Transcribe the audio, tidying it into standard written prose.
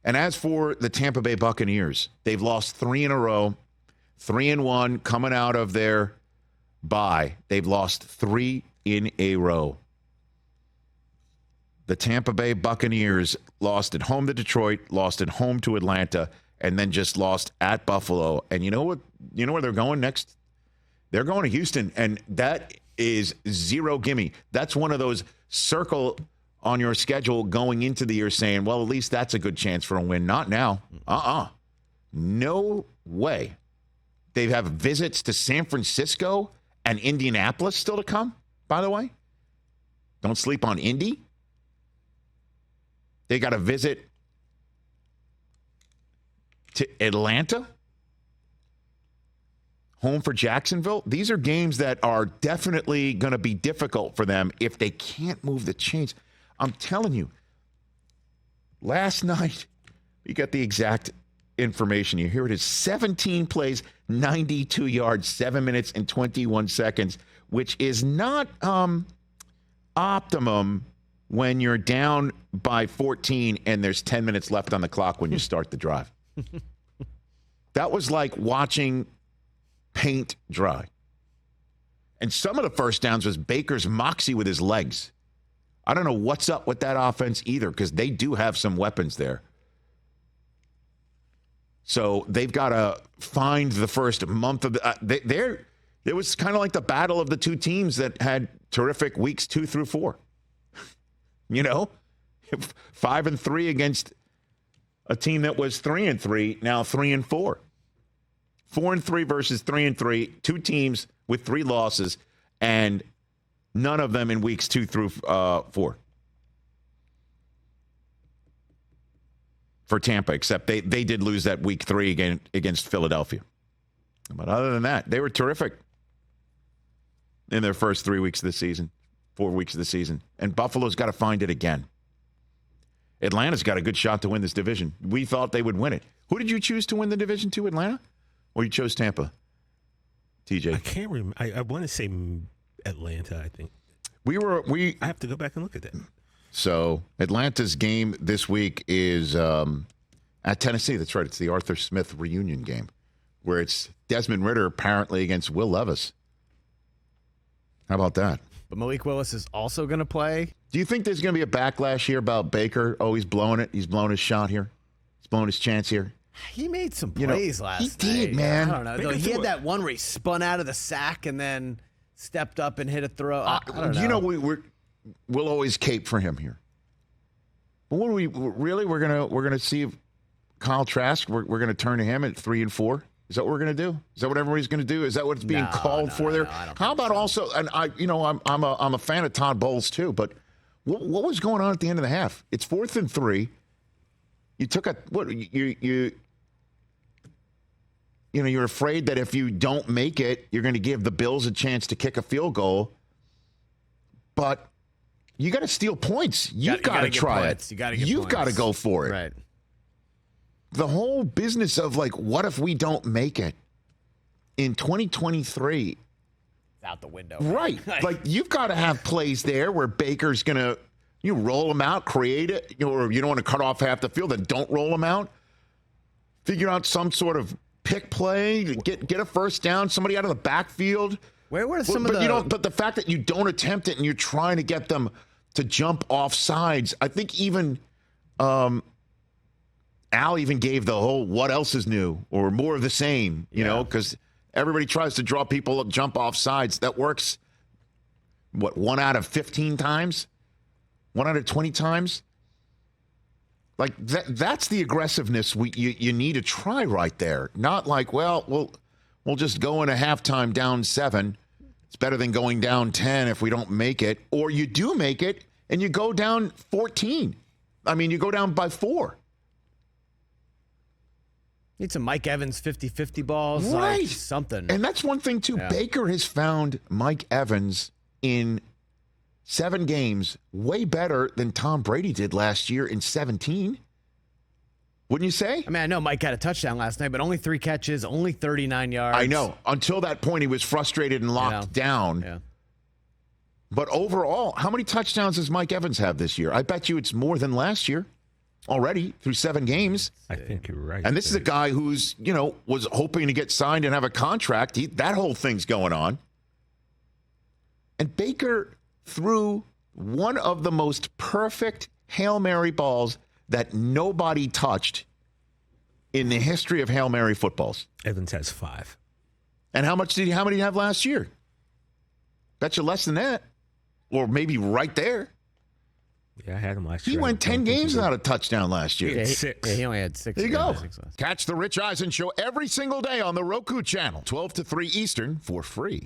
And as for the Tampa Bay Buccaneers, they've lost 3 in a row, 3-1 coming out of their bye. They've lost 3 in a row. The Tampa Bay Buccaneers lost at home to Detroit, lost at home to Atlanta, and then just lost at Buffalo. And you know what? You know where they're going next? They're going to Houston, and that is zero gimme. That's one of those circle on your schedule going into the year saying, well, at least that's a good chance for a win. Not now. No way. They have visits to San Francisco and Indianapolis still to come, by the way. Don't sleep on Indy. They got a visit to Atlanta. Home for Jacksonville. These are games that are definitely going to be difficult for them if they can't move the chains. I'm telling you, last night, you got the exact information. You hear it is 17 plays, 92 yards, 7 minutes and 21 seconds, which is not optimum when you're down by 14 and there's 10 minutes left on the clock when you start the drive. That was like watching paint dry. And some of the first downs was Baker's moxie with his legs. I don't know what's up with that offense either, because they do have some weapons there. So they've got to find the first month of the it was kind of like the battle of the two teams that had terrific weeks 2 through 4. 5-3 against a team that was 3-3, now 3-4. 4-3 versus 3-3, two teams with 3 losses, and none of them in weeks 2 through 4 for Tampa, except they did lose that week 3 against Philadelphia. But other than that, they were terrific in their first 3 weeks of the season, 4 weeks of the season. And Buffalo's got to find it again. Atlanta's got a good shot to win this division. We thought they would win it. Who did you choose to win the division to, Atlanta? Or you chose Tampa, TJ? I can't remember. I want to say Atlanta, I think. I have to go back and look at that. So Atlanta's game this week is at Tennessee. That's right. It's the Arthur Smith reunion game, where it's Desmond Ridder apparently against Will Levis. How about that? But Malik Willis is also going to play. Do you think there's going to be a backlash here about Baker? Oh, he's blowing it. He's blowing his shot here. He's blowing his chance here. He made some plays last night. He did, man. I don't know. Though, he had that one where he spun out of the sack and then stepped up and hit a throw. I don't know. We'll always cape for him here. But what we're gonna see if Kyle Trask. We're gonna turn to him at 3-4. Is that what we're gonna do? Is that what everybody's gonna do? Is that what's being called for there? How about also? And I'm a fan of Todd Bowles too. But what was going on at the end of the half? It's 4th and 3. You took you're afraid that if you don't make it, you're going to give the Bills a chance to kick a field goal. But you got to steal points. You've got to try it. You've got to go for it. Right. The whole business of what if we don't make it in 2023? It's out the window. Right. You've got to have plays there where Baker's going to roll them out, create it, or you don't want to cut off half the field, then don't roll them out. Figure out some sort of pick play, get a first down, somebody out of the backfield. Where were some But the fact that you don't attempt it and you're trying to get them to jump off sides, I think even Al even gave the whole what else is new or more of the same, because everybody tries to draw people to jump off sides. That works, 1 out of 15 times? 1 out of 20 times? That's the aggressiveness you need to try right there. Not we'll just go in a halftime down 7. It's better than going down 10 if we don't make it. Or you do make it and you go down 14. You go down by 4. Need some Mike Evans 50-50 balls. Right. Something. And that's one thing, too. Yeah. Baker has found Mike Evans in 7 games way better than Tom Brady did last year in 17. Wouldn't you say? I know Mike had a touchdown last night, but only 3 catches, only 39 yards. I know. Until that point, he was frustrated and locked down. Yeah. But overall, how many touchdowns does Mike Evans have this year? I bet you it's more than last year. already through 7 games. I think you're right. And this is a guy who's, was hoping to get signed and have a contract. That whole thing's going on. And Baker threw one of the most perfect Hail Mary balls that nobody touched in the history of Hail Mary footballs. Evans has 5. And how many did he have last year? Bet you less than that. Or maybe right there. Yeah, I had him last year. He went 10 games without a touchdown last year. Yeah, 6. Yeah, he only had 6. There you go. 6 last. Catch the Rich Eisen Show every single day on the Roku channel, 12 to 3 Eastern, for free.